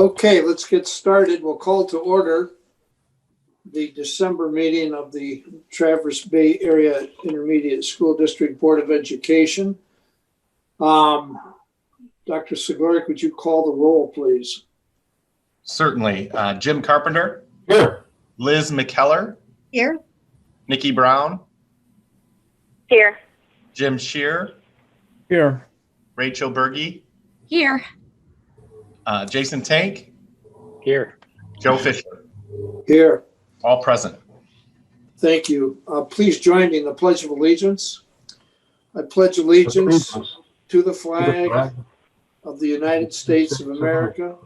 Okay, let's get started. We'll call to order the December meeting of the Traverse Bay Area Intermediate School District Board of Education. Dr. Segoric, would you call the roll, please? Certainly. Jim Carpenter. Here. Liz McKellar. Here. Nikki Brown. Here. Jim Shear. Here. Rachel Berge. Here. Jason Tank. Here. Joe Fisher. Here. All present. Thank you. Please join me in the Pledge of Allegiance. I pledge allegiance to the flag of the United States of America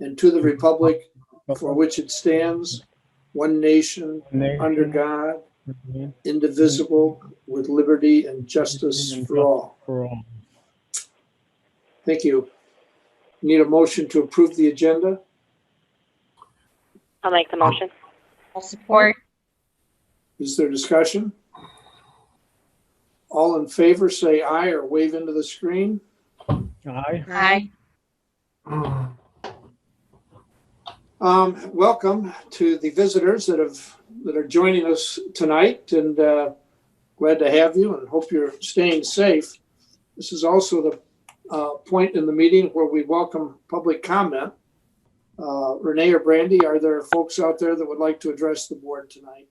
and to the republic for which it stands, one nation, under God, indivisible, with liberty and justice for all. Thank you. Need a motion to approve the agenda? I'll make the motion. I'll support. Is there discussion? All in favor say aye or wave into the screen. Aye. Aye. Welcome to the visitors that are joining us tonight, and glad to have you and hope you're staying safe. This is also the point in the meeting where we welcome public comment. Renee or Brandy, are there folks out there that would like to address the board tonight?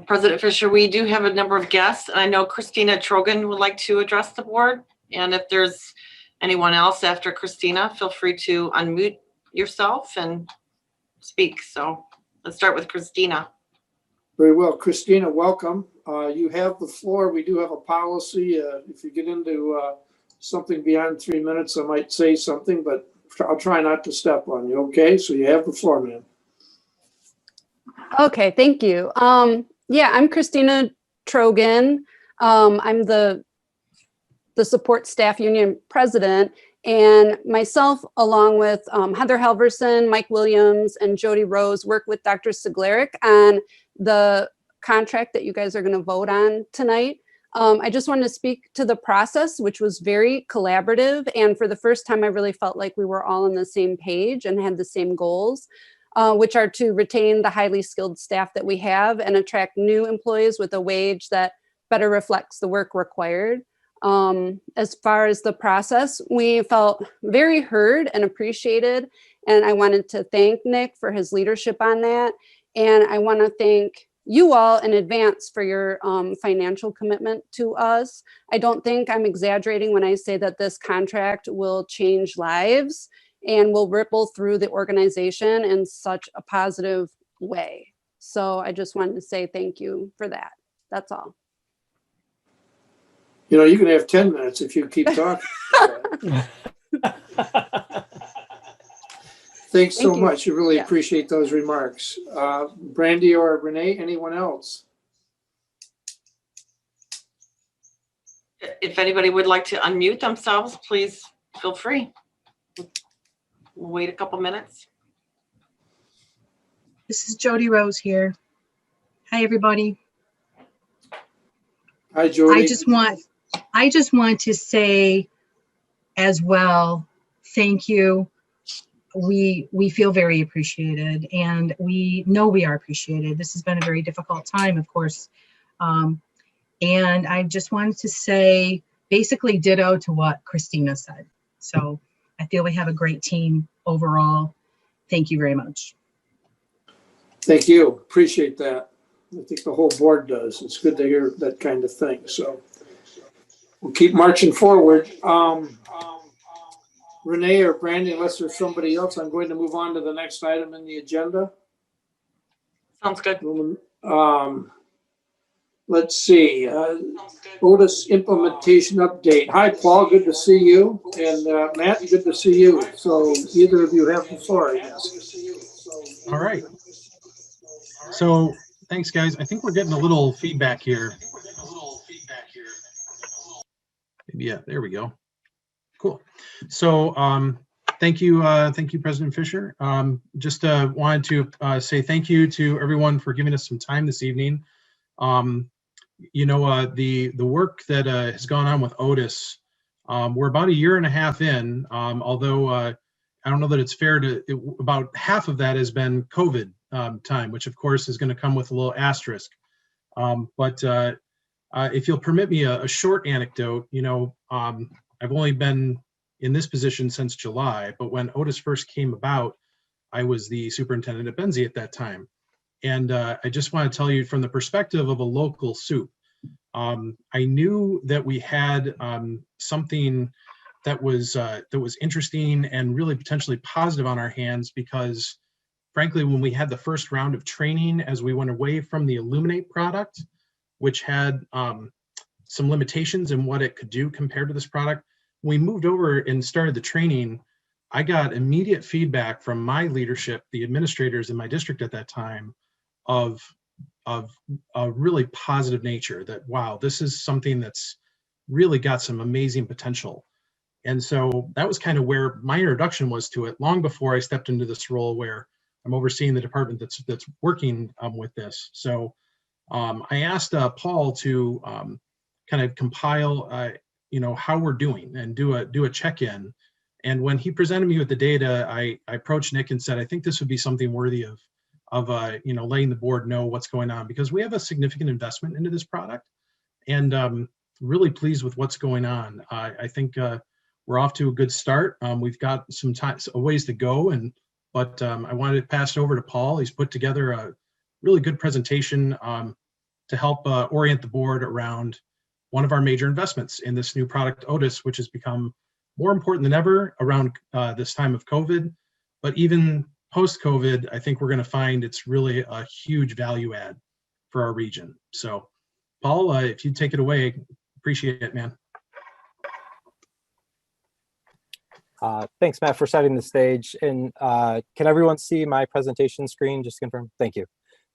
President Fisher, we do have a number of guests, and I know Christina Trogan would like to address the board. And if there's anyone else after Christina, feel free to unmute yourself and speak. So let's start with Christina. Very well. Christina, welcome. You have the floor. We do have a policy. If you get into something beyond 3 minutes, I might say something, but I'll try not to step on you. Okay, so you have the floor, ma'am. Okay, thank you. Yeah, I'm Christina Trogan. I'm the support staff union president, and myself, along with Heather Halverson, Mike Williams, and Jody Rose, work with Dr. Segoric on the contract that you guys are going to vote on tonight. I just wanted to speak to the process, which was very collaborative, and for the first time, I really felt like we were all on the same page and had the same goals. Which are to retain the highly skilled staff that we have and attract new employees with a wage that better reflects the work required. As far as the process, we felt very heard and appreciated, and I wanted to thank Nick for his leadership on that. And I want to thank you all in advance for your financial commitment to us. I don't think I'm exaggerating when I say that this contract will change lives and will ripple through the organization in such a positive way. So I just wanted to say thank you for that. That's all. You know, you can have 10 minutes if you keep talking. Thanks so much. You really appreciate those remarks. Brandy or Renee, anyone else? If anybody would like to unmute themselves, please feel free. We'll wait a couple minutes. This is Jody Rose here. Hi, everybody. Hi, Jody. I just want to say as well, thank you. We feel very appreciated, and we know we are appreciated. This has been a very difficult time, of course. And I just wanted to say basically ditto to what Christina said. So I feel we have a great team overall. Thank you very much. Thank you. Appreciate that. I think the whole board does. It's good to hear that kind of thing. So we'll keep marching forward. Renee or Brandy, unless there's somebody else, I'm going to move on to the next item in the agenda. Sounds good. Let's see. Otis implementation update. Hi, Paul. Good to see you. And Matt, good to see you. So either of you have the floor, I guess. All right. So thanks, guys. I think we're getting a little feedback here. Maybe, yeah, there we go. Cool. So thank you, President Fisher. Just wanted to say thank you to everyone for giving us some time this evening. You know, the work that has gone on with Otis We're about a year and a half in, although I don't know that it's fair to, about half of that has been COVID time, which of course is going to come with a little asterisk. But if you'll permit me a short anecdote, I've only been in this position since July, but when Otis first came about, I was the superintendent at Benzie at that time. And I just want to tell you from the perspective of a local soup, I knew that we had something that was interesting and really potentially positive on our hands, because frankly, when we had the first round of training, as we went away from the Illuminate product, which had some limitations in what it could do compared to this product, when we moved over and started the training, I got immediate feedback from my leadership, the administrators in my district at that time, of a really positive nature, that, wow, this is something that's really got some amazing potential. And so that was kind of where my introduction was to it, long before I stepped into this role where I'm overseeing the department that's working with this. So I asked Paul to kind of compile, how we're doing and do a check-in. And when he presented me with the data, I approached Nick and said, I think this would be something worthy of letting the board know what's going on, because we have a significant investment into this product, and really pleased with what's going on. I think we're off to a good start. We've got some time, a ways to go, but I wanted to pass it over to Paul. He's put together a really good presentation to help orient the board around one of our major investments in this new product, Otis, which has become more important than ever around this time of COVID. But even post-COVID, I think we're going to find it's really a huge value add for our region. So, Paul, if you take it away, appreciate it, man. Thanks, Matt, for setting the stage. And can everyone see my presentation screen? Just to confirm. Thank you.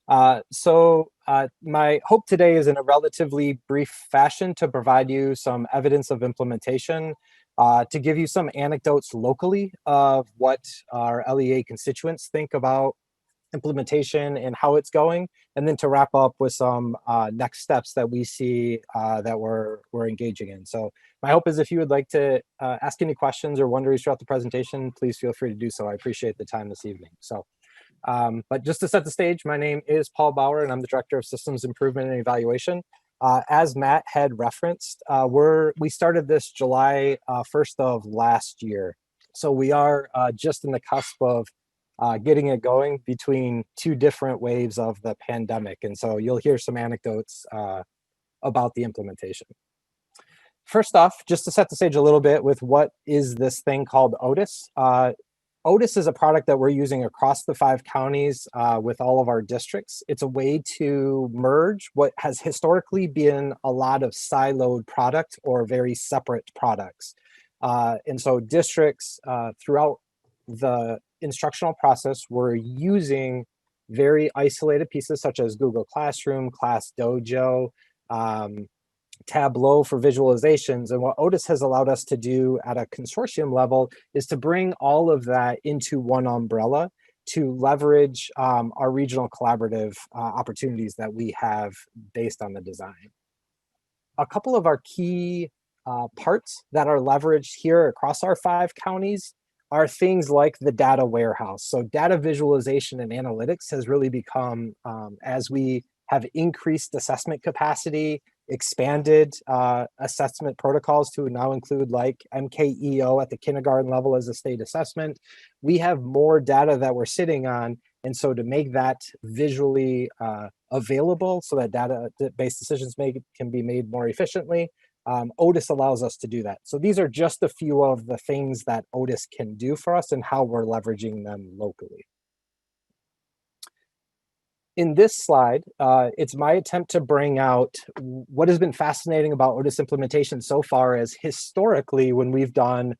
My hope today is, in a relatively brief fashion, to provide you some evidence of implementation, to give you some anecdotes locally of what our LEA constituents think about implementation and how it's going, and then to wrap up with some next steps that we see that we're engaging in. So my hope is, if you would like to ask any questions or wonderies throughout the presentation, please feel free to do so. I appreciate the time this evening. So, but just to set the stage, my name is Paul Bauer, and I'm the Director of Systems Improvement and Evaluation. As Matt had referenced, we started this July 1st of last year. So we are just in the cusp of getting it going between two different waves of the pandemic. And so you'll hear some anecdotes about the implementation. First off, just to set the stage a little bit with what is this thing called Otis. Otis is a product that we're using across the 5 counties with all of our districts. It's a way to merge what has historically been a lot of siloed product or very separate products. And so districts throughout the instructional process were using very isolated pieces such as Google Classroom, Class Dojo, Tableau for visualizations. And what Otis has allowed us to do at a consortium level is to bring all of that into one umbrella to leverage our regional collaborative opportunities that we have based on the design. A couple of our key parts that are leveraged here across our 5 counties are things like the data warehouse. So data visualization and analytics has really become, as we have increased assessment capacity, expanded assessment protocols to now include like MKEO at the kindergarten level as a state assessment. We have more data that we're sitting on. And so to make that visually available so that data-based decisions can be made more efficiently, Otis allows us to do that. So these are just a few of the things that Otis can do for us and how we're leveraging them locally. In this slide, it's my attempt to bring out what has been fascinating about Otis implementation so far. As historically, when we've done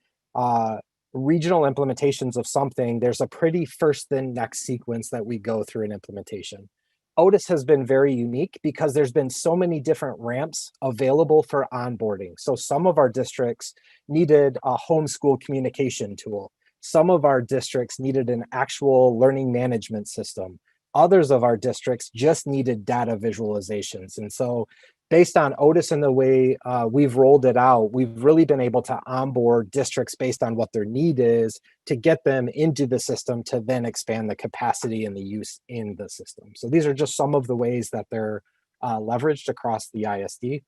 regional implementations of something, there's a pretty first then next sequence that we go through an implementation. Otis has been very unique because there's been so many different ramps available for onboarding. So some of our districts needed a homeschool communication tool. Some of our districts needed an actual learning management system. Others of our districts just needed data visualizations. And so based on Otis and the way we've rolled it out, we've really been able to onboard districts based on what their need is to get them into the system to then expand the capacity and the use in the system. So these are just some of the ways that they're leveraged across the ISD.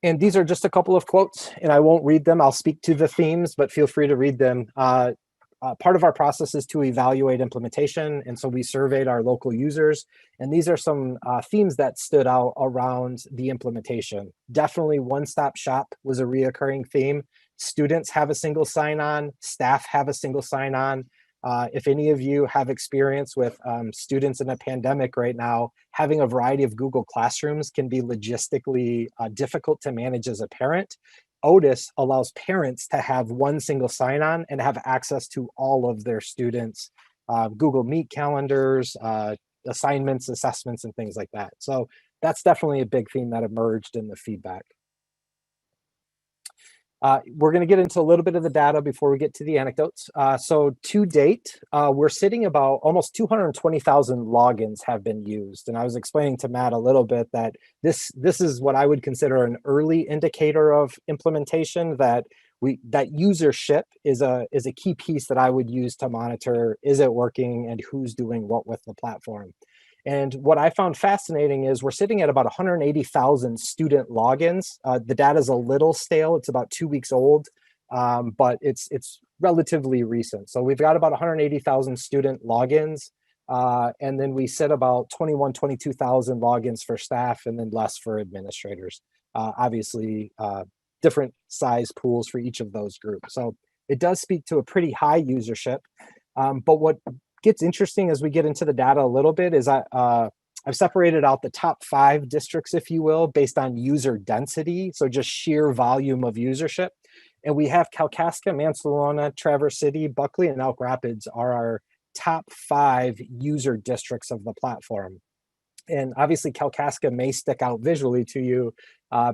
And these are just a couple of quotes, and I won't read them. I'll speak to the themes, but feel free to read them. Part of our process is to evaluate implementation, and so we surveyed our local users, and these are some themes that stood out around the implementation. Definitely one-stop shop was a reoccurring theme. Students have a single sign-on, staff have a single sign-on. If any of you have experience with students in a pandemic right now, having a variety of Google Classrooms can be logistically difficult to manage as a parent. Otis allows parents to have one single sign-on and have access to all of their students' Google Meet calendars, assignments, assessments, and things like that. So that's definitely a big theme that emerged in the feedback. We're going to get into a little bit of the data before we get to the anecdotes. So to date, we're sitting about almost 220,000 logins have been used. And I was explaining to Matt a little bit that this is what I would consider an early indicator of implementation, that usership is a key piece that I would use to monitor, is it working and who's doing what with the platform. And what I found fascinating is we're sitting at about 180,000 student logins. The data is a little stale. It's about 2 weeks old, but it's relatively recent. So we've got about 180,000 student logins. And then we sit about 22,000 logins for staff and then less for administrators. Obviously, different size pools for each of those groups. So it does speak to a pretty high usership. But what gets interesting as we get into the data a little bit is I've separated out the top 5 districts, if you will, based on user density, so just sheer volume of usership. And we have Kalkaska, Mansalona, Traverse City, Buckley, and Elk Rapids are our top 5 user districts of the platform. And obviously Kalkaska may stick out visually to you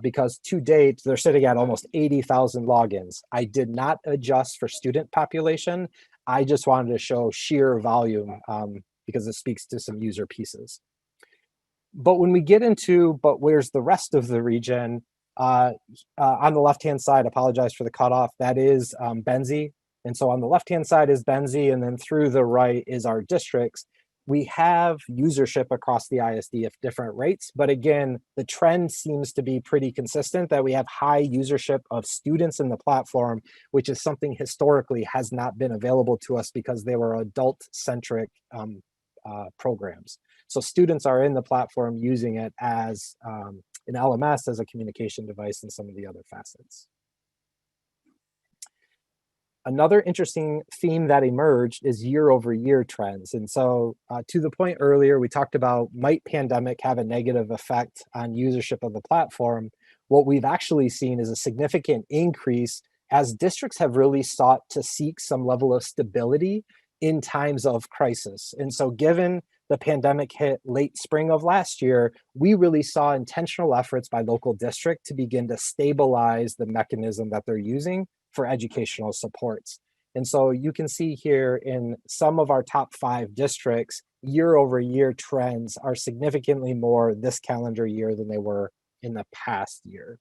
because to date, they're sitting at almost 80,000 logins. I did not adjust for student population. I just wanted to show sheer volume because it speaks to some user pieces. But when we get into, but where's the rest of the region, on the left-hand side, apologize for the cutoff, that is Benzie. And so on the left-hand side is Benzie, and then through the right is our districts. We have usership across the ISD at different rates, but again, the trend seems to be pretty consistent that we have high usership of students in the platform, which is something historically has not been available to us because they were adult-centric programs. So students are in the platform using it as an LMS, as a communication device, and some of the other facets. Another interesting theme that emerged is year-over-year trends. And so to the point earlier, we talked about might pandemic have a negative effect on usership of the platform. What we've actually seen is a significant increase as districts have really sought to seek some level of stability in times of crisis. And so given the pandemic hit late spring of last year, we really saw intentional efforts by local district to begin to stabilize the mechanism that they're using for educational supports. And so you can see here in some of our top 5 districts, year-over-year trends are significantly more this calendar year than they were in the past year.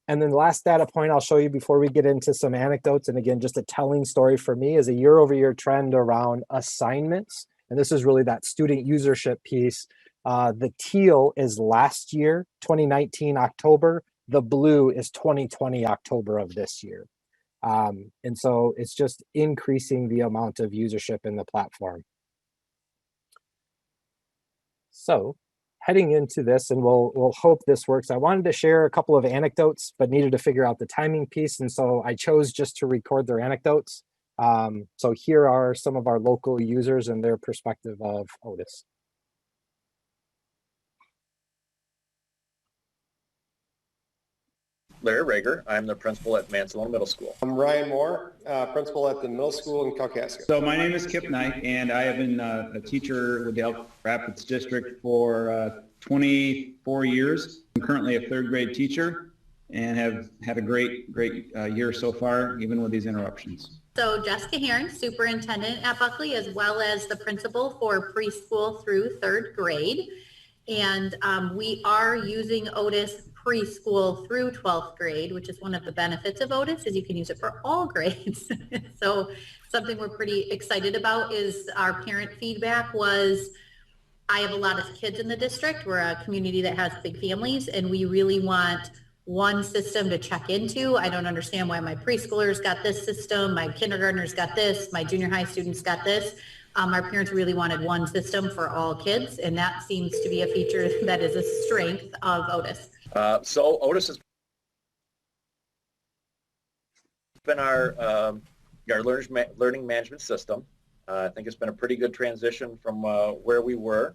And then the last data point I'll show you before we get into some anecdotes, and again, just a telling story for me, is a year-over-year trend around assignments. And this is really that student usership piece. The teal is last year, 2019 October. The blue is 2020 October of this year. And so it's just increasing the amount of usership in the platform. So heading into this, and we'll hope this works, I wanted to share a couple of anecdotes, but needed to figure out the timing piece. And so I chose just to record their anecdotes. So here are some of our local users and their perspective of Otis. Larry Rager. I'm the principal at Mansalona Middle School. I'm Ryan Moore, principal at the middle school in Kalkaska. So my name is Kip Knight, and I have been a teacher with the Elk Rapids District for 24 years. I'm currently a 3rd grade teacher and have had a great year so far, even with these interruptions. So Jessica Heron, superintendent at Buckley, as well as the principal for preschool through 3rd grade. And we are using Otis preschool through 12th grade, which is one of the benefits of Otis, is you can use it for all grades. So something we're pretty excited about is our parent feedback was, I have a lot of kids in the district. We're a community that has big families, and we really want one system to check into. I don't understand why my preschoolers got this system, my kindergartners got this, my junior high students got this. Our parents really wanted one system for all kids, and that seems to be a feature that is a strength of Otis. So Otis has been our learning management system. I think it's been a pretty good transition from where we were,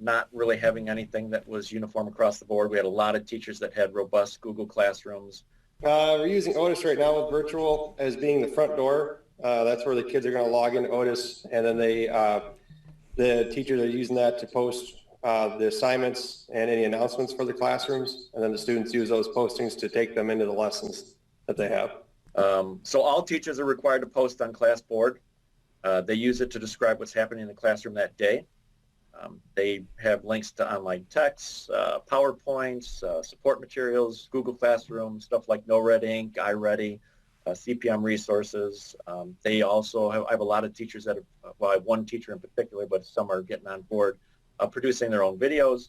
not really having anything that was uniform across the board. We had a lot of teachers that had robust Google Classrooms. We're using Otis right now with virtual as being the front door. That's where the kids are going to log into Otis, and then the teachers are using that to post the assignments and any announcements for the classrooms, and then the students use those postings to take them into the lessons that they have. So all teachers are required to post on Classboard. They use it to describe what's happening in the classroom that day. They have links to online texts, PowerPoints, support materials, Google Classroom, stuff like No-Red Ink, iReady, CPM resources. They also I have a lot of teachers that have, well, I have one teacher in particular, but some are getting on board, producing their own videos,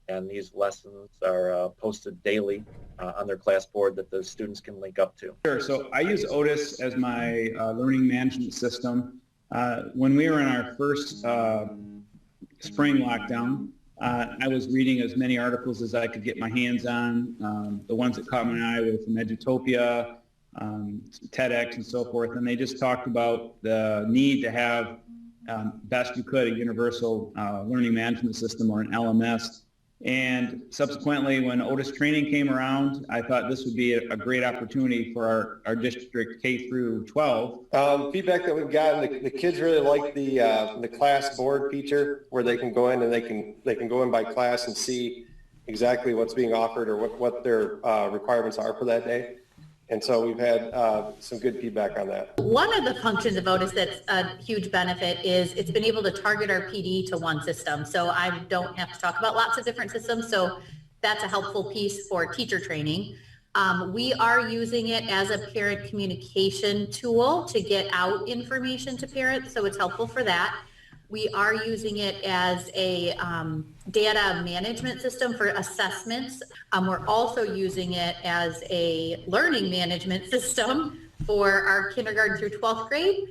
and these lessons are posted daily on their Classboard that the students can link up to. Sure. So I use Otis as my learning management system. When we were in our first spring lockdown, I was reading as many articles as I could get my hands on. The ones that caught my eye were from Edutopia, TEDx, and so forth, and they just talked about the need to have, best you could, a universal learning management system, or an LMS. And subsequently, when Otis training came around, I thought this would be a great opportunity for our district K through 12. Feedback that we've gotten, the kids really like the class board feature, where they can go in and they can go in by class and see exactly what's being offered or what their requirements are for that day. And so we've had some good feedback on that. One of the functions of Otis that's a huge benefit is it's been able to target our PD to one system. So I don't have to talk about lots of different systems. So that's a helpful piece for teacher training. We are using it as a parent communication tool to get out information to parents. So it's helpful for that. We are using it as a data management system for assessments. We're also using it as a learning management system for our kindergarten through 12th grade.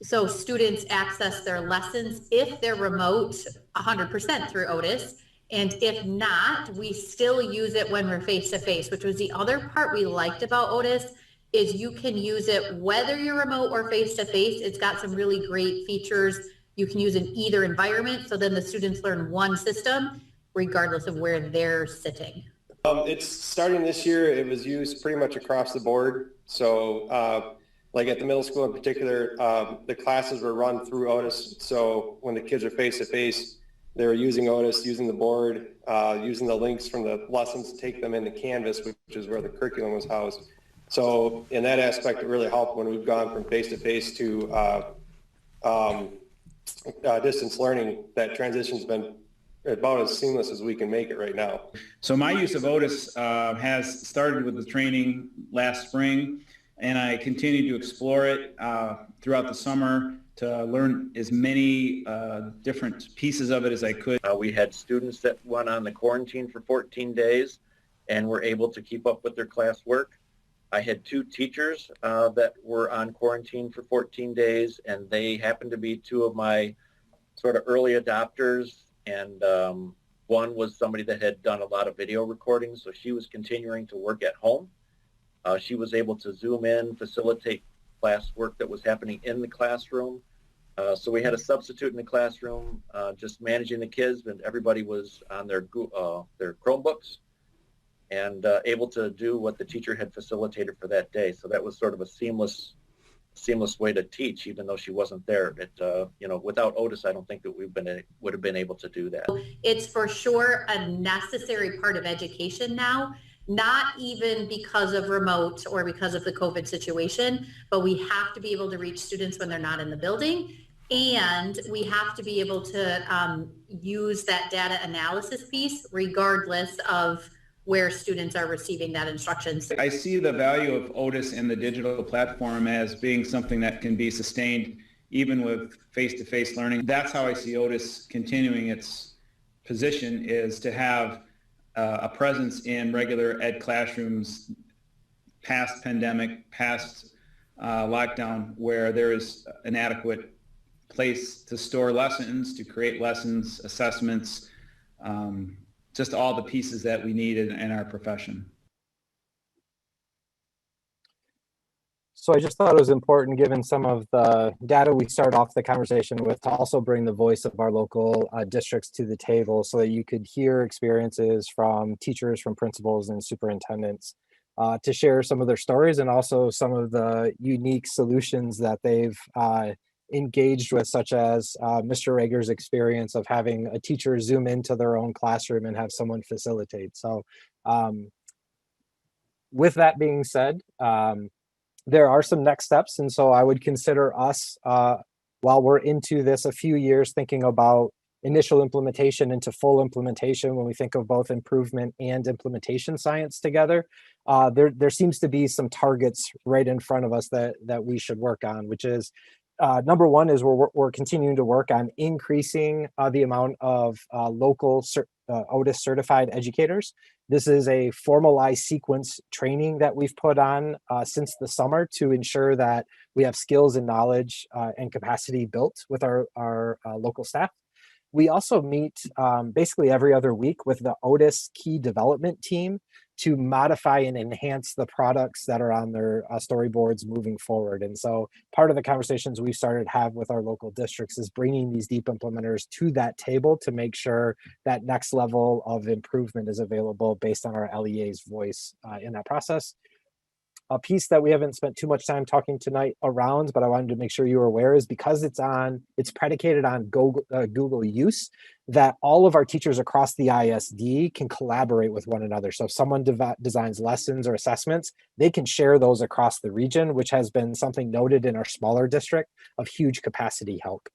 So students access their lessons if they're remote 100% through Otis. And if not, we still use it when we're face-to-face, which was the other part we liked about Otis, is you can use it whether you're remote or face-to-face. It's got some really great features. You can use in either environment, so then the students learn one system regardless of where they're sitting. It's starting this year. It was used pretty much across the board. So like at the middle school in particular, the classes were run through Otis. So when the kids are face-to-face, they were using Otis, using the board, using the links from the lessons to take them into Canvas, which is where the curriculum was housed. So in that aspect, it really helped when we've gone from face-to-face to distance learning. That transition's been about as seamless as we can make it right now. So my use of Otis has started with the training last spring, and I continue to explore it throughout the summer to learn as many different pieces of it as I could. We had students that went on the quarantine for 14 days and were able to keep up with their classwork. I had two teachers that were on quarantine for 14 days, and they happened to be two of my sort of early adopters. And one was somebody that had done a lot of video recordings, so she was continuing to work at home. She was able to Zoom in, facilitate classwork that was happening in the classroom. So we had a substitute in the classroom just managing the kids, and everybody was on their Chromebooks and able to do what the teacher had facilitated for that day. So that was sort of a seamless way to teach, even though she wasn't there. Without Otis, I don't think that would have been able to do that. It's for sure a necessary part of education now, not even because of remote or because of the COVID situation, but we have to be able to reach students when they're not in the building. And we have to be able to use that data analysis piece regardless of where students are receiving that instruction. I see the value of Otis and the digital platform as being something that can be sustained even with face-to-face learning. That's how I see Otis continuing its position, is to have a presence in regular ed classrooms past pandemic, past lockdown, where there is an adequate place to store lessons, to create lessons, assessments, just all the pieces that we need in our profession. So I just thought it was important, given some of the data we start off the conversation with, to also bring the voice of our local districts to the table so that you could hear experiences from teachers, from principals and superintendents to share some of their stories and also some of the unique solutions that they've engaged with, such as Mr. Rager's experience of having a teacher zoom into their own classroom and have someone facilitate. So with that being said, there are some next steps. And so I would consider us, while we're into this a few years, thinking about initial implementation into full implementation, when we think of both improvement and implementation science together, there seems to be some targets right in front of us that we should work on, which is number one is we're continuing to work on increasing the amount of local Otis certified educators. This is a formalized sequence training that we've put on since the summer to ensure that we have skills and knowledge and capacity built with our local staff. We also meet basically every other week with the Otis key development team to modify and enhance the products that are on their storyboards moving forward. And so part of the conversations we've started to have with our local districts is bringing these deep implementers to that table to make sure that next level of improvement is available based on our LEA's voice in that process. A piece that we haven't spent too much time talking tonight around, but I wanted to make sure you were aware, is because it's predicated on Google use, that all of our teachers across the ISD can collaborate with one another. So if someone designs lessons or assessments, they can share those across the region, which has been something noted in our smaller district of huge capacity help.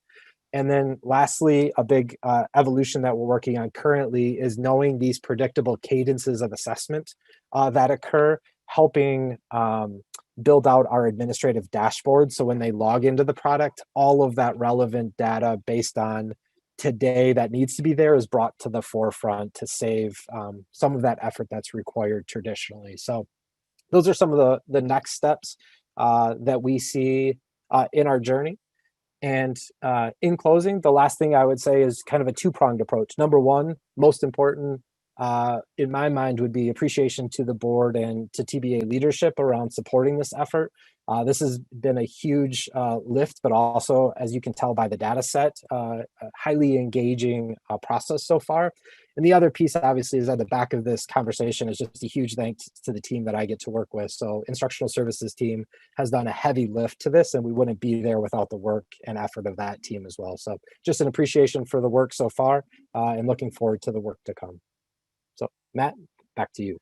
And then lastly, a big evolution that we're working on currently is knowing these predictable cadences of assessment that occur, helping build out our administrative dashboard. So when they log into the product, all of that relevant data based on today that needs to be there is brought to the forefront to save some of that effort that's required traditionally. So those are some of the next steps that we see in our journey. And in closing, the last thing I would say is kind of a two-pronged approach. Number one, most important in my mind would be appreciation to the board and to TBA leadership around supporting this effort. This has been a huge lift, but also, as you can tell by the data set, a highly engaging process so far. And the other piece, obviously, is at the back of this conversation is just a huge thanks to the team that I get to work with. So instructional services team has done a heavy lift to this, and we wouldn't be there without the work and effort of that team as well. So just an appreciation for the work so far and looking forward to the work to come. So Matt, back to you.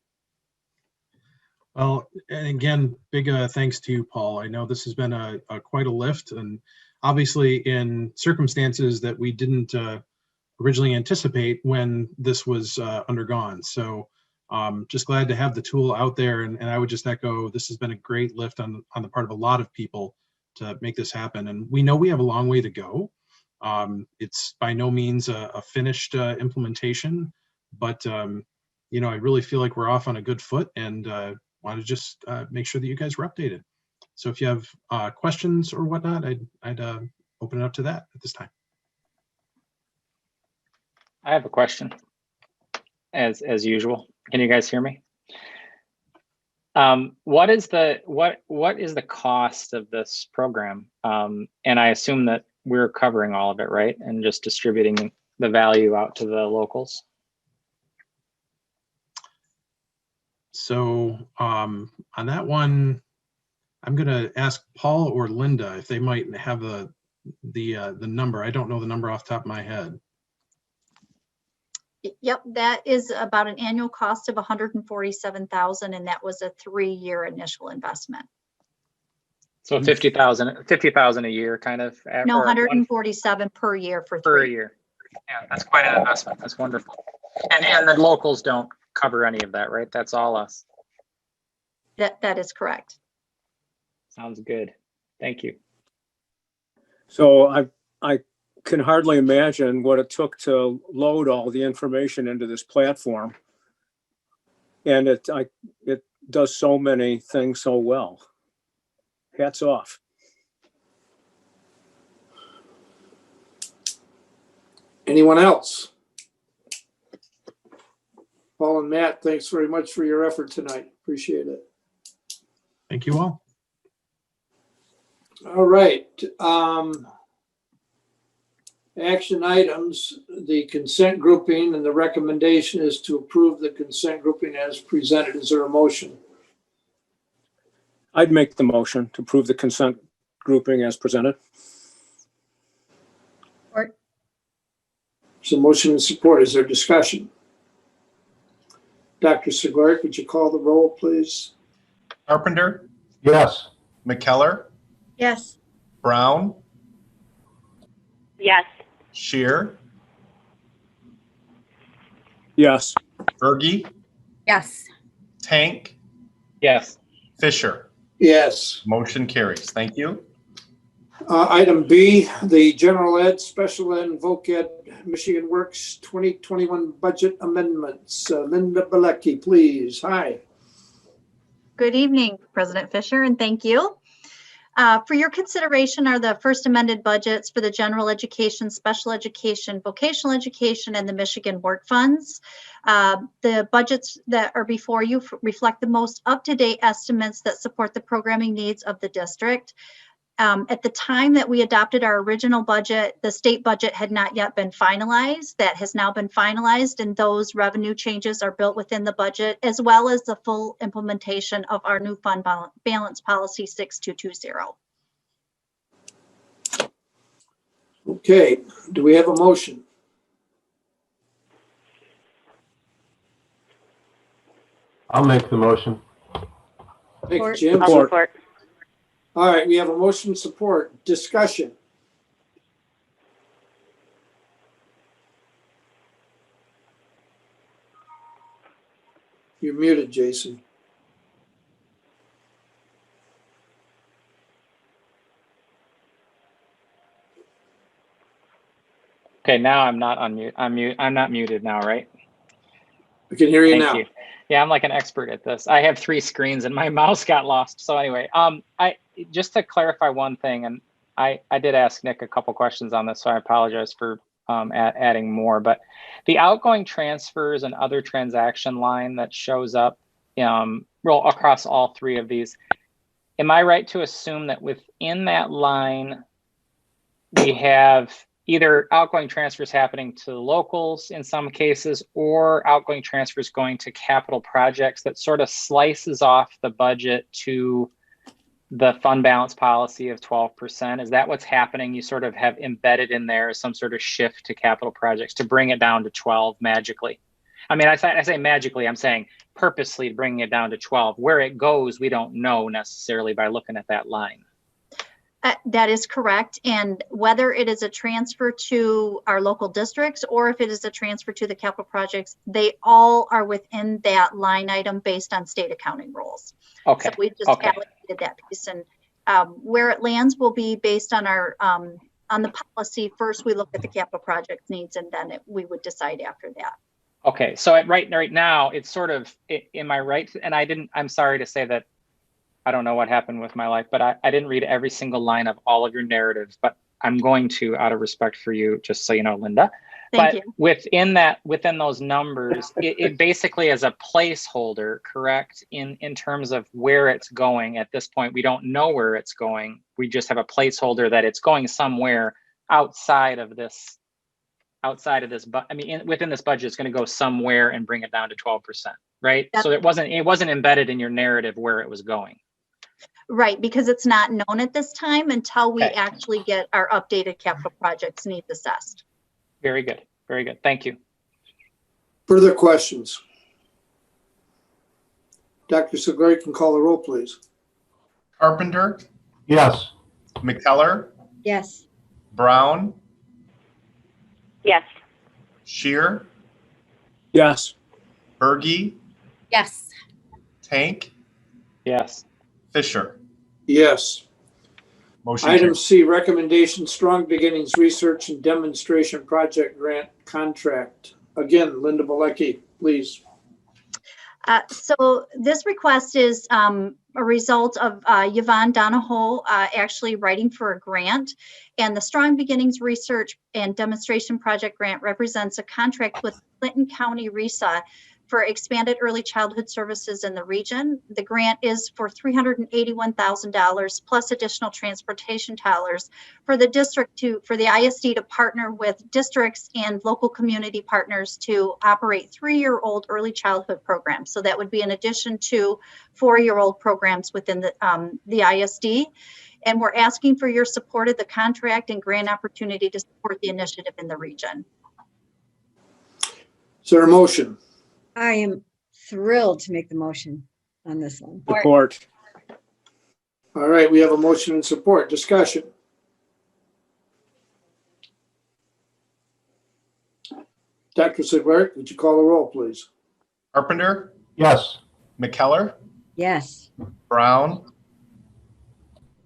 Well, and again, big thanks to you, Paul. I know this has been a quite a lift, and obviously in circumstances that we didn't originally anticipate when this was undergone. So just glad to have the tool out there, and I would just echo, this has been a great lift on the part of a lot of people to make this happen. And we know we have a long way to go. It's by no means a finished implementation, but you know, I really feel like we're off on a good foot, and want to just make sure that you guys were updated. So if you have questions or whatnot, I'd open it up to that at this time. I have a question, as usual. Can you guys hear me? What is the cost of this program? And I assume that we're covering all of it, right? And just distributing the value out to the locals. So on that one, I'm going to ask Paul or Linda if they might have the number. I don't know the number off the top of my head. Yep, that is about an annual cost of $147,000, and that was a 3-year initial investment. So 50,000 a year kind of. No, or 147 per year for per 3. year. Yeah, that's quite an investment. That's wonderful. And the locals don't cover any of that, right? That's all us. That is correct. Sounds good. Thank you. So I can hardly imagine what it took to load all the information into this platform. And it does so many things so well. Hats off. Anyone else? Paul and Matt, thanks very much for your effort tonight. Appreciate it. Thank you all. All right. Action items, the consent grouping, and the recommendation is to approve the consent grouping as presented. Is there a motion? I'd make the motion to approve the consent grouping as presented. Support. So motion and support. Is there discussion? Dr. Seglark, would you call the roll, please? Carpenter, Yes. McKellar, Yes. Brown, Yes. Shear, Yes. Berge, Yes. Tank, Yes. Fisher. Yes. Motion carries. Thank you. Item B, the general ed, special ed, and voc ed Michigan Works 2021 budget amendments. Linda Bilecki, please. Hi. Good evening, President Fisher, and thank you. For your consideration are the first amended budgets for the general education, special education, vocational education, and the Michigan Work Funds. The budgets that are before you reflect the most up-to-date estimates that support the programming needs of the district. At the time that we adopted our original budget, the state budget had not yet been finalized. That has now been finalized, and those revenue changes are built within the budget, as well as the full implementation of our new fund balance policy 6220. Okay, do we have a motion? I'll make the motion. Thank you, Jim. I'll support. All right, we have a motion support. Discussion. You're muted, Jason. Okay, now I'm not unmute. I'm not muted now, right? I can hear you Thank now. you. Yeah, I'm like an expert at this. I have 3 screens and my mouse got lost. So anyway, I just to clarify one thing, and I did ask Nick a couple questions on this, so I apologize for adding more. But the outgoing transfers and other transaction line that shows up across all 3 of these, am I right to assume that within that line we have either outgoing transfers happening to locals in some cases, or outgoing transfers going to capital projects that sort of slices off the budget to the fund balance policy of 12%? Is that what's happening? You sort of have embedded in there some sort of shift to capital projects to bring it down to 12 magically. I mean, I say magically, I'm saying purposely bringing it down to 12. Where it goes, we don't know necessarily by looking at that line. That is correct. And whether it is a transfer to our local districts or if it is a transfer to the capital projects, they all are within that line item based on state accounting rules. Okay. So we just allocated that piece, and where it lands will be based on our on the policy. First, we look at the capital project needs, and then we would decide after that. Okay. So right now, it's sort of, am I right? And I'm sorry to say that I don't know what happened with my life, but I didn't read every single line of all of your narratives, but I'm going to, out of respect for you, just so you know, Linda. Thank you. Within those numbers, it basically is a placeholder, correct? In terms of where it's going. At this point, we don't know where it's going. We just have a placeholder that it's going somewhere outside of this. But I mean, within this budget, it's going to go somewhere and bring it down to 12%, right? So it wasn't embedded in your narrative where it was going. Right, because it's not known at this time until we actually get our updated capital projects needs assessed. Very good. Very good. Thank you. Further questions? Dr. Seglark can call the roll, please. Carpenter, Yes. McKellar, Yes. Brown, Yes. Shear, Yes. Berge, Yes. Tank, Yes. Fisher. Yes. Motion Item carries. C, recommendation, Strong Beginnings Research and Demonstration Project Grant Contract. Again, Linda Balecki, please. So this request is a result of Yvonne Donahoe actually writing for a grant. And the Strong Beginnings Research and Demonstration Project Grant represents a contract with Clinton County RESA for expanded early childhood services in the region. The grant is for $381,000 plus additional transportation dollars for the for the ISD to partner with districts and local community partners to operate 3-year-old early childhood programs. So that would be in addition to 4-year-old programs within the ISD. And we're asking for your support of the contract and grant opportunity to support the initiative in the region. Is there a motion? I am thrilled to make the motion on this one. Support. All right, we have a motion and support. Discussion. Dr. Sigvart, would you call the roll, please? Carpenter, Yes. McKellar, Yes. Brown,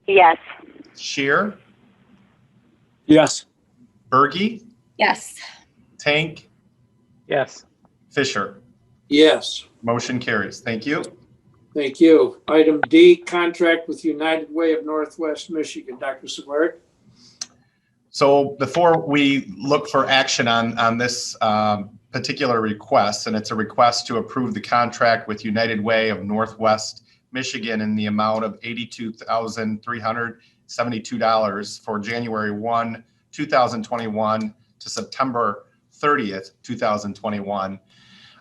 Yes. Shear, Yes. Berge, Yes. Tank, Yes. Fisher. Yes. Motion carries. Thank you. Thank you. Item D, contract with United Way of Northwest Michigan. Dr. Sigvart? So before we look for action on this particular request, and it's a request to approve the contract with United Way of Northwest Michigan in the amount of $82,372 for January 1, 2021 to September 30th, 2021.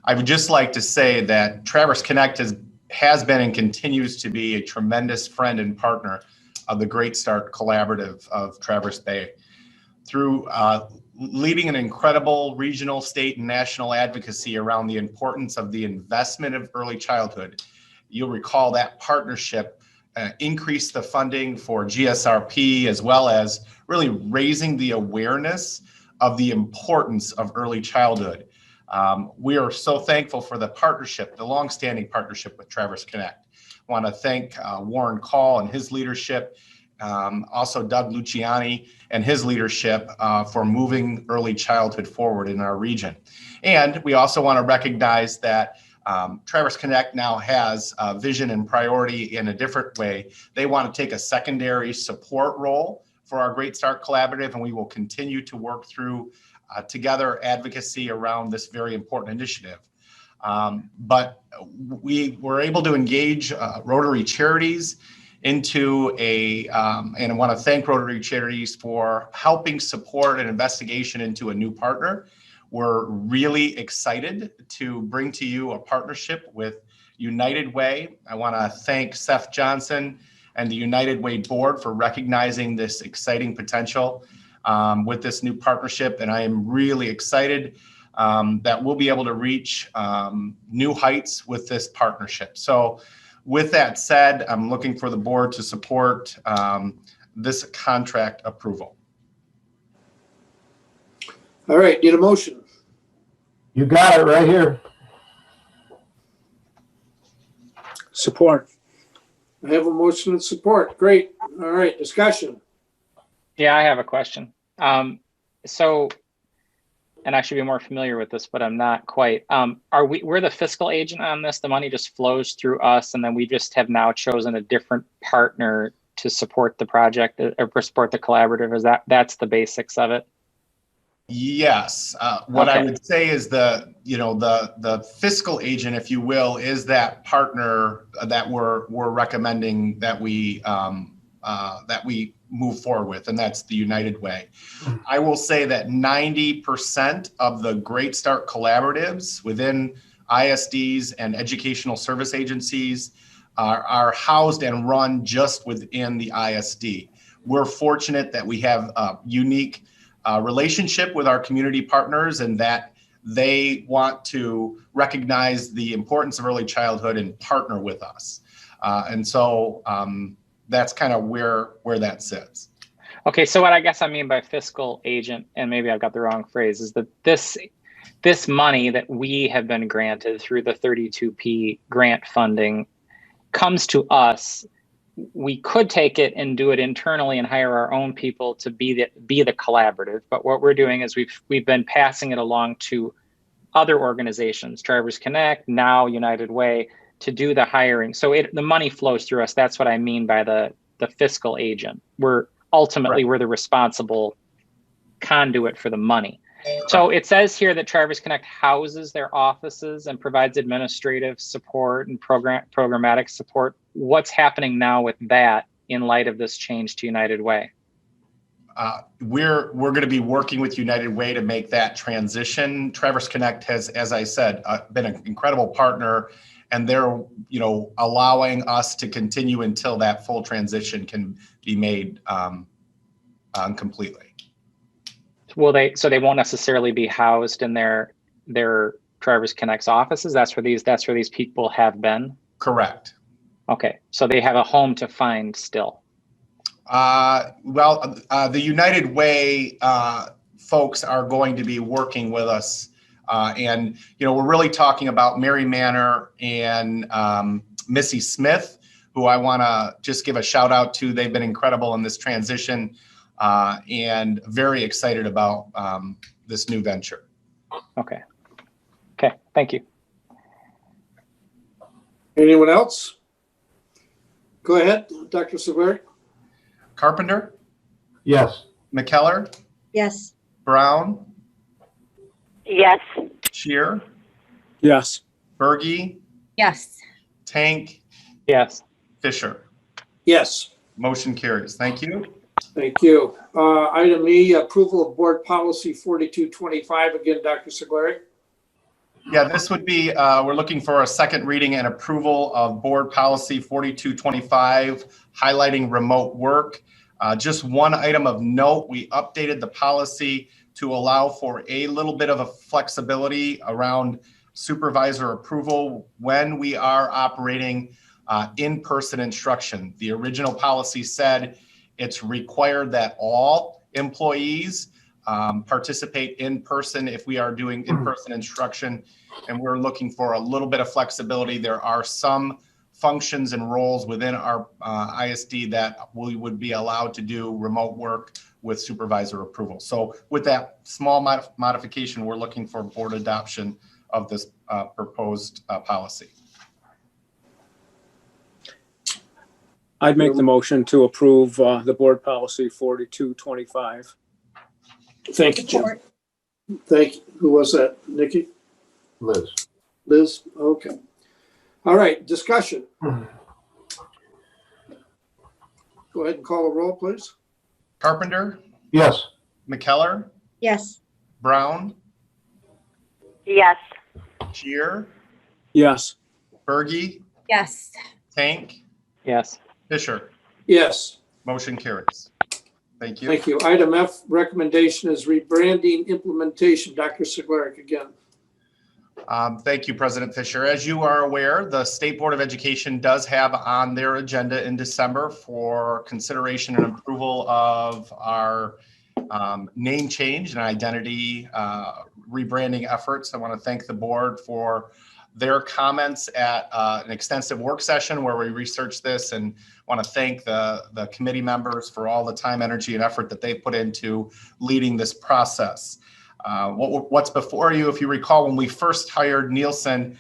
I would just like to say that Traverse Connect has been and continues to be a tremendous friend and partner of the Great Start Collaborative of Traverse Bay. Through leading an incredible regional, state, and national advocacy around the importance of the investment of early childhood. You'll recall that partnership increased the funding for GSRP, as well as really raising the awareness of the importance of early childhood. We are so thankful for the partnership, the longstanding partnership with Traverse Connect. I want to thank Warren Call and his leadership, also Doug Luciani and his leadership for moving early childhood forward in our region. And we also want to recognize that Traverse Connect now has a vision and priority in a different way. They want to take a secondary support role for our Great Start Collaborative, and we will continue to work through together advocacy around this very important initiative. But we were able to engage Rotary Charities into and I want to thank Rotary Charities for helping support an investigation into a new partner. We're really excited to bring to you a partnership with United Way. I want to thank Seth Johnson and the United Way board for recognizing this exciting potential with this new partnership. And I am really excited that we'll be able to reach new heights with this partnership. So with that said, I'm looking for the board to support this contract approval. All right, need a motion. You got it right here. Support. I have a motion and support. Great. All right, discussion. Yeah, I have a question. So, and I should be more familiar with this, but I'm not quite. We're the fiscal agent on this? The money just flows through us, and then we just have now chosen a different partner to support the project or support the collaborative. That's the basics of it? Yes. What I Okay. would say is the fiscal agent, if you will, is that partner that we're recommending that we move forward with, and that's the United Way. I will say that 90% of the Great Start collaboratives within ISDs and educational service agencies are housed and run just within the ISD. We're fortunate that we have a unique relationship with our community partners, and that they want to recognize the importance of early childhood and partner with us. And so that's kind of where that sits. Okay, so what I guess I mean by fiscal agent, and maybe I've got the wrong phrase, is that this money that we have been granted through the 32P grant funding comes to us. We could take it and do it internally and hire our own people to be the collaborative. But what we're doing is we've been passing it along to other organizations, Traverse Connect, now United Way, to do the hiring. So the money flows through us. That's what I mean by the fiscal agent. We're the responsible conduit for the money. So it says here that Traverse Connect houses their offices and provides administrative support and programmatic support. What's happening now with that in light of this change to United Way? We're going to be working with United Way to make that transition. Traverse Connect has, as I said, been an incredible partner, and they're allowing us to continue until that full transition can be made completely. So they won't necessarily be housed in their Traverse Connect's offices? That's where these people have been? Correct. Okay, so they have a home to find still. The United Way folks are going to be working with us, and we're really talking about Mary Manor and Missy Smith, who I want to just give a shout out to. They've been incredible in this transition, and very excited about this new venture. Okay, thank you. Anyone else? Go ahead, Dr. Segura. Carpenter? Yes. McKellar? Yes. Brown? Yes. Shear? Yes. Berge? Yes. Tank? Yes. Fisher? Yes. Motion carries. Thank you. Thank you. Item E, approval of board policy 4225. Again, Dr. Segura. Yeah, this would be, we're looking for a second reading and approval of board policy 4225, highlighting remote work. Just one item of note, we updated the policy to allow for a little bit of a flexibility around supervisor approval when we are operating in-person instruction. The original policy said it's required that all employees participate in person if we are doing in-person instruction, and we're looking for a little bit of flexibility. There are some functions and roles within our ISD that we would be allowed to do remote work with supervisor approval. So with that small modification, we're looking for board adoption of this proposed policy. I'd make the motion to approve the board policy 4225. Thank you, Jim. Thank you. Who was that? Nikki? Liz. Liz? Okay. All right, discussion. Go ahead and call a roll, please. Carpenter? Yes. McKellar? Yes. Brown? Yes. Shear? Yes. Berge? Yes. Tank? Yes. Fisher? Yes. Motion carries. Thank you. Thank you. Item F, recommendation is rebranding implementation. Dr. Segura again. Thank you, President Fisher. As you are aware, the State Board of Education does have on their agenda in December for consideration and approval of our name change and identity rebranding efforts. I want to thank the board for their comments at an extensive work session where we researched this, and want to thank the committee members for all the time, energy, and effort that they put into leading this process. What's before you, if you recall, when we first hired Nielsen,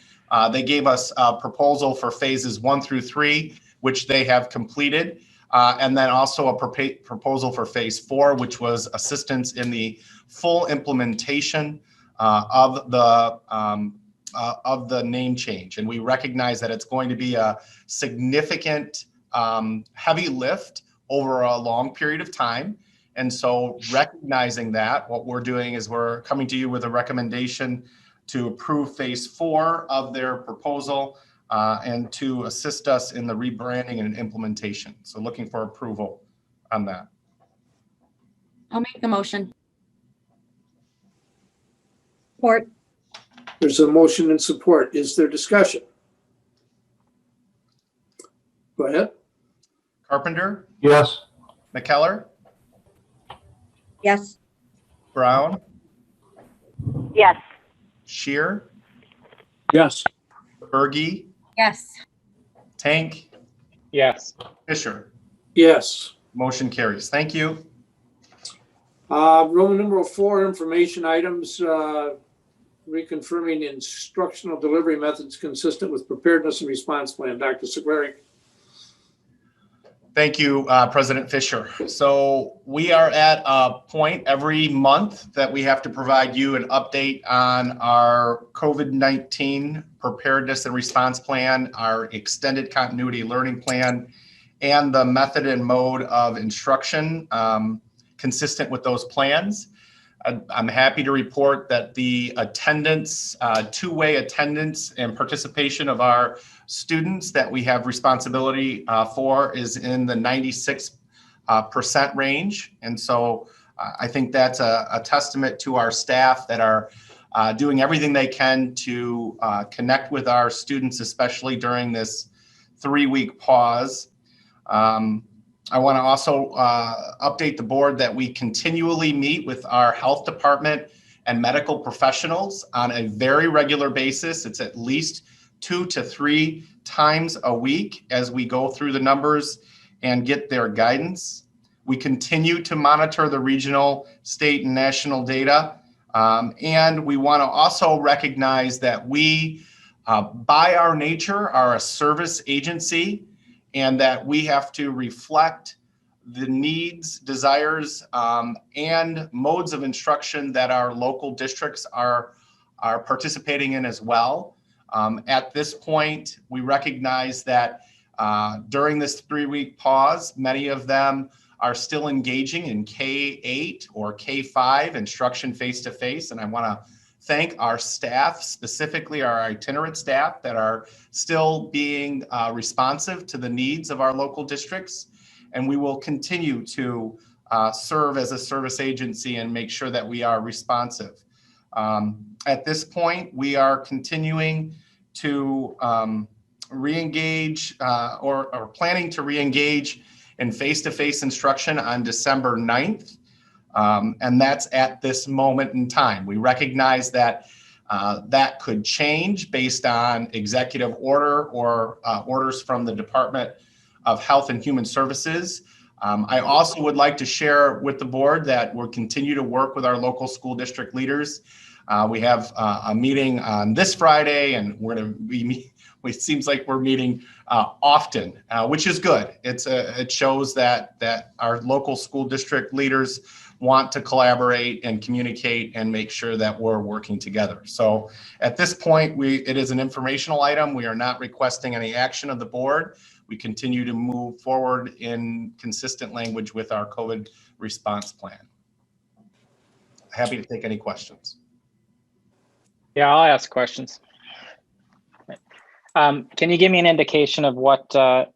they gave us a proposal for phases 1 through 3, which they have completed, and then also a proposal for phase 4, which was assistance in the full implementation of the name change. And we recognize that it's going to be a significant heavy lift over a long period of time. And so recognizing that, what we're doing is we're coming to you with a recommendation to approve phase 4 of their proposal and to assist us in the rebranding and implementation. So looking for approval on that. I'll make the motion. Support. There's a motion and support. Is there discussion? Go ahead. Carpenter, Yes. McKellar, Yes. Brown, Yes. Shear, Yes. Berge, Yes. Tank, Yes. Fisher. Yes. Motion carries. Thank you. Roman numeral 4, information items, reconfirming instructional delivery methods consistent with preparedness and response plan. Dr. Segleri. Thank you, President Fisher. So we are at a point every month that we have to provide you an update on our COVID-19 preparedness and response plan, our extended continuity learning plan, and the method and mode of instruction consistent with those plans. I'm happy to report that the attendance, two-way attendance and participation of our students that we have responsibility for is in the 96% range. And so I think that's a testament to our staff that are doing everything they can to connect with our students, especially during this 3-week pause. I want to also update the board that we continually meet with our health department and medical professionals on a very regular basis. It's at least 2 to 3 times a week as we go through the numbers and get their guidance. We continue to monitor the regional, state, and national data. And we want to also recognize that we, by our nature, are a service agency, and that we have to reflect the needs, desires, and modes of instruction that our local districts are participating in as well. At this point, we recognize that during this 3-week pause, many of them are still engaging in K-8 or K-5 instruction face-to-face, and I want to thank our staff, specifically our itinerant staff, that are still being responsive to the needs of our local districts. And we will continue to serve as a service agency and make sure that we are responsive. At this point, we are continuing to re-engage or planning to re-engage in face-to-face instruction on December 9th. And that's at this moment in time. We recognize that that could change based on executive order or orders from the Department of Health and Human Services. I also would like to share with the board that we'll continue to work with our local school district leaders. We have a meeting on this Friday, and we're going to be, it seems like we're meeting often, which is good. It shows that our local school district leaders want to collaborate and communicate and make sure that we're working together. So at this point, it is an informational item. We are not requesting any action of the board. We continue to move forward in consistent language with our COVID response plan. Happy to take any questions. Yeah, I'll ask questions. Can you give me an indication of what the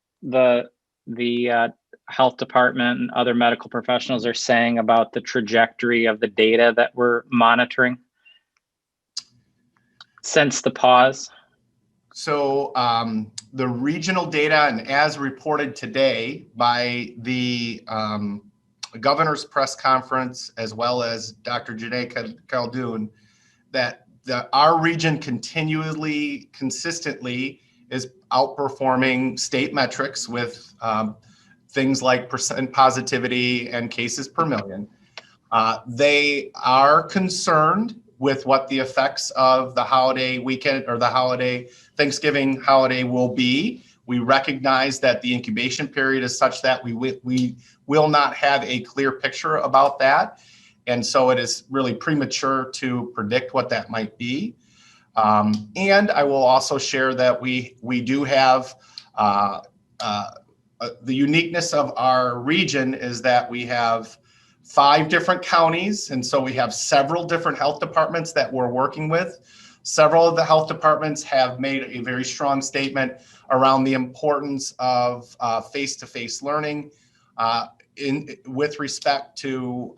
health department and other medical professionals are saying about the trajectory of the data that we're monitoring since the pause? So the regional data, and as reported today by the governor's press conference, as well as Dr. Janae Caldoun, that our region consistently is outperforming state metrics with things like percent positivity and cases per million. They are concerned with what the effects of the holiday weekend or the holiday Thanksgiving holiday will be. We recognize that the incubation period is such that we will not have a clear picture about that. And so it is really premature to predict what that might be. And I will also share that we do have the uniqueness of our region is that we have 5 different counties. And so we have several different health departments that we're working with. Several of the health departments have made a very strong statement around the importance of face-to-face learning with respect to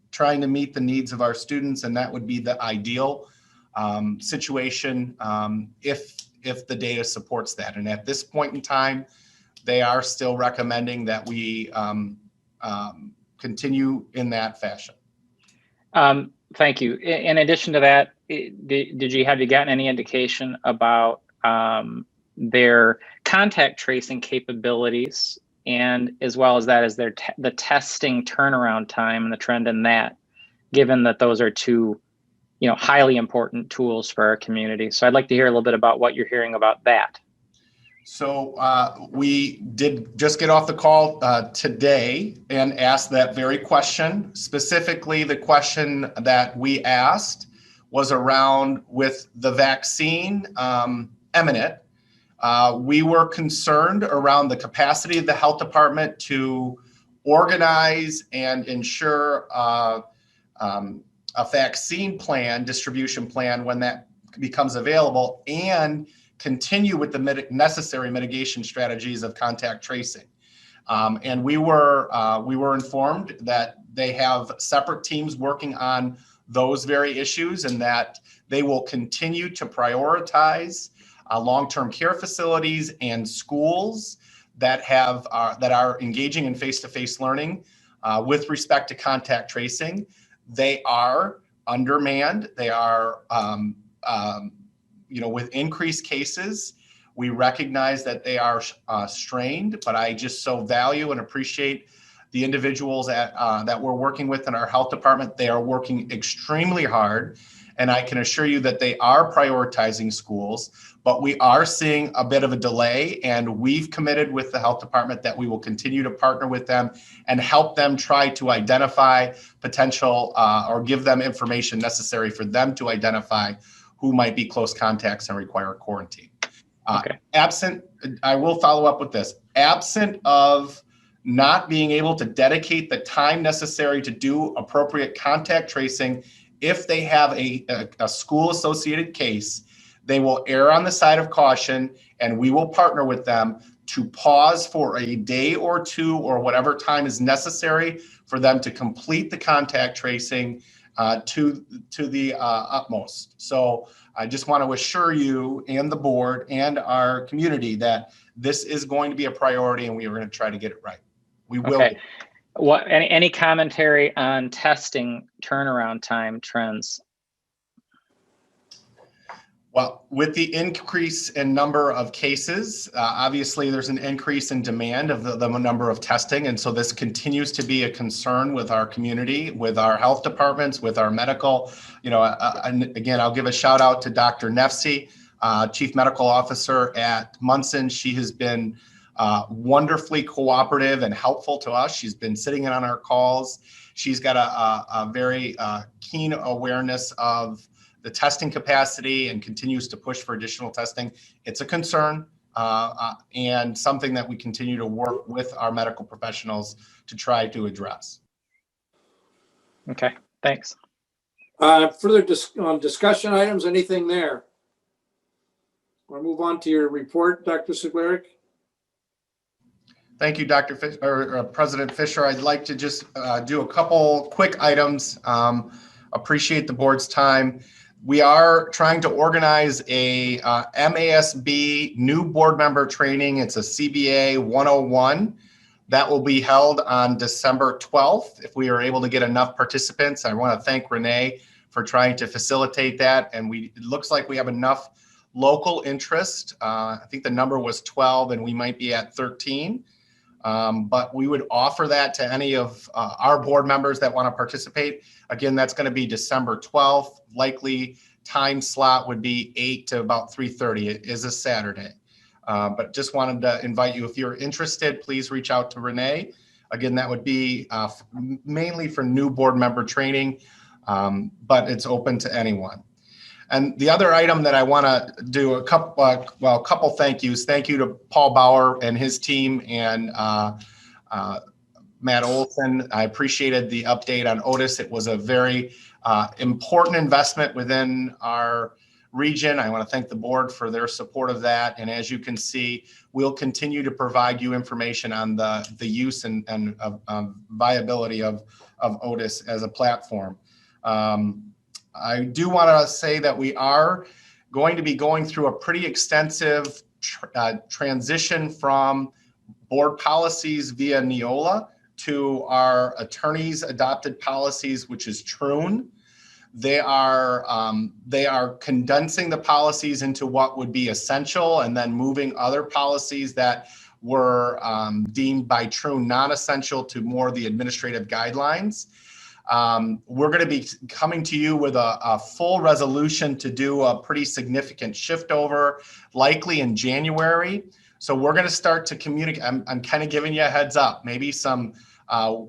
trying to meet the needs of our students. And that would be the ideal situation if the data supports that. And at this point in time, they are still recommending that we continue in that fashion. Thank you. In addition to that, did you have you gotten any indication about their contact tracing capabilities, and as well as that, is their the testing turnaround time and the trend in that, given that those are two, highly important tools for our community? So I'd like to hear a little bit about what you're hearing about that. So we did just get off the call today and asked that very question. Specifically, the question that we asked was around with the vaccine imminent. We were concerned around the capacity of the health department to organize and ensure a vaccine plan, distribution plan, when that becomes available, and continue with the necessary mitigation strategies of contact tracing. And we were informed that they have separate teams working on those very issues, and that they will continue to prioritize long-term care facilities and schools that are engaging in face-to-face learning with respect to contact tracing. They are undermanned. They are with increased cases. We recognize that they are strained, but I just so value and appreciate the individuals that we're working with in our health department. They are working extremely hard, and I can assure you that they are prioritizing schools, but we are seeing a bit of a delay, and we've committed with the health department that we will continue to partner with them and help them try to identify potential or give them information necessary for them to identify who might be close contacts and require quarantine. Okay. Absent, I will follow up with this, absent of not being able to dedicate the time necessary to do appropriate contact tracing, if they have a school-associated case, they will err on the side of caution, and we will partner with them to pause for a day or two or whatever time is necessary for them to complete the contact tracing to the utmost. So I just want to assure you and the board and our community that this is going to be a priority, and we are going to try to get it right. We will. Okay. Any commentary on testing turnaround time trends? Well, with the increase in number of cases, obviously there's an increase in demand of the number of testing. And so this continues to be a concern with our community, with our health departments, with our medical. And again, I'll give a shout out to Dr. Nefsi, Chief Medical Officer at Munson. She has been wonderfully cooperative and helpful to us. She's been sitting in on our calls. She's got a very keen awareness of the testing capacity and continues to push for additional testing. It's a concern and something that we continue to work with our medical professionals to try to address. Okay, thanks. Further discussion items, anything there? We'll move on to your report, Dr. Sigleric. Thank you, Dr. President Fisher. I'd like to just do a couple quick items. Appreciate the board's time. We are trying to organize a MASB new board member training. It's a CBA 101 that will be held on December 12th. If we are able to get enough participants, I want to thank Renee for trying to facilitate that. And it looks like we have enough local interest. I think the number was 12 and we might be at 13. But we would offer that to any of our board members that want to participate. Again, that's going to be December 12th. Likely time slot would be 8 to about 3:30. It is a Saturday. But just wanted to invite you, if you're interested, please reach out to Renee. Again, that would be mainly for new board member training, but it's open to anyone. And the other item that I want to do a couple thank yous. Thank you to Paul Bauer and his team and Matt Olson. I appreciated the update on Otis. It was a very important investment within our region. I want to thank the board for their support of that. And as you can see, we'll continue to provide you information on the use and viability of Otis as a platform. I do want to say that we are going to be going through a pretty extensive transition from board policies via Neola to our attorneys' adopted policies, which is Troon. They are condensing the policies into what would be essential and then moving other policies that were deemed by Troon non-essential to more the administrative guidelines. We're going to be coming to you with a full resolution to do a pretty significant shift over, likely in January. So we're going to start to communicate. I'm kind of giving you a heads up, maybe some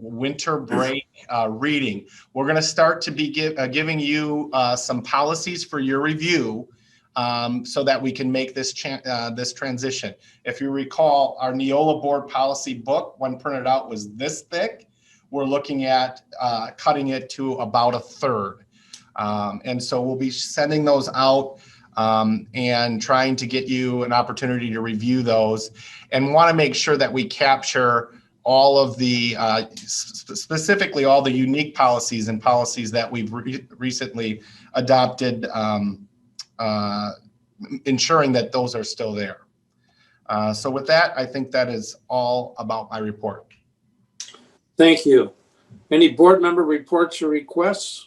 winter break reading. We're going to start to be giving you some policies for your review so that we can make this transition. If you recall, our Neola board policy book, when printed out, was this thick. We're looking at cutting it to about a third. And so we'll be sending those out and trying to get you an opportunity to review those, and want to make sure that we capture all of the, specifically all the unique policies and policies that we've recently adopted, ensuring that those are still there. So with that, I think that is all about my report. Thank you. Any board member reports or requests?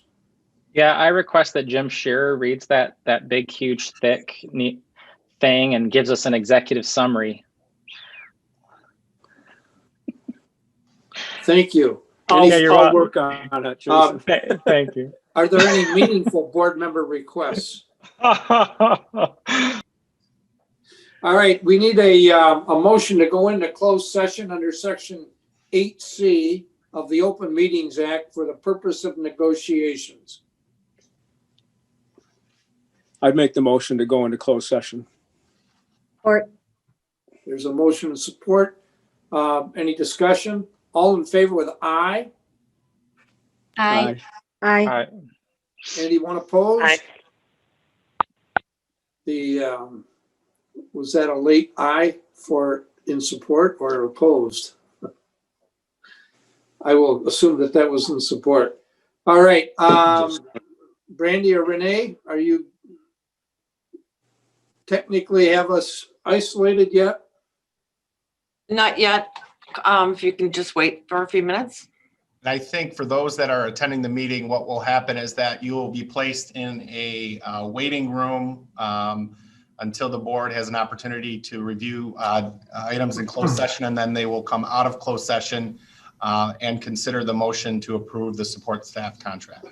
Yeah, I request that Jim Shearer reads that big, huge, thick, neat thing and gives us an executive summary. Thank you. I'll welcome. work on it, Jason. Thank you. Are there any meaningful board member requests? All right, we need a motion to go into closed session under section 8C of the Open Meetings Act for the purpose of negotiations. I'd make the motion to go into closed session. Or There's a motion and support. Any discussion? All in favor with aye? aye. Aye. Anyone opposed? Aye. Was that a late aye for in support or opposed? I will assume that that was in support. All right, Brandy or Renee, are you technically have us isolated yet? Not yet. If you can just wait for a few minutes. And I think for those that are attending the meeting, what will happen is that you will be placed in a waiting room until the board has an opportunity to review items in closed session, and then they will come out of closed session and consider the motion to approve the support staff contract.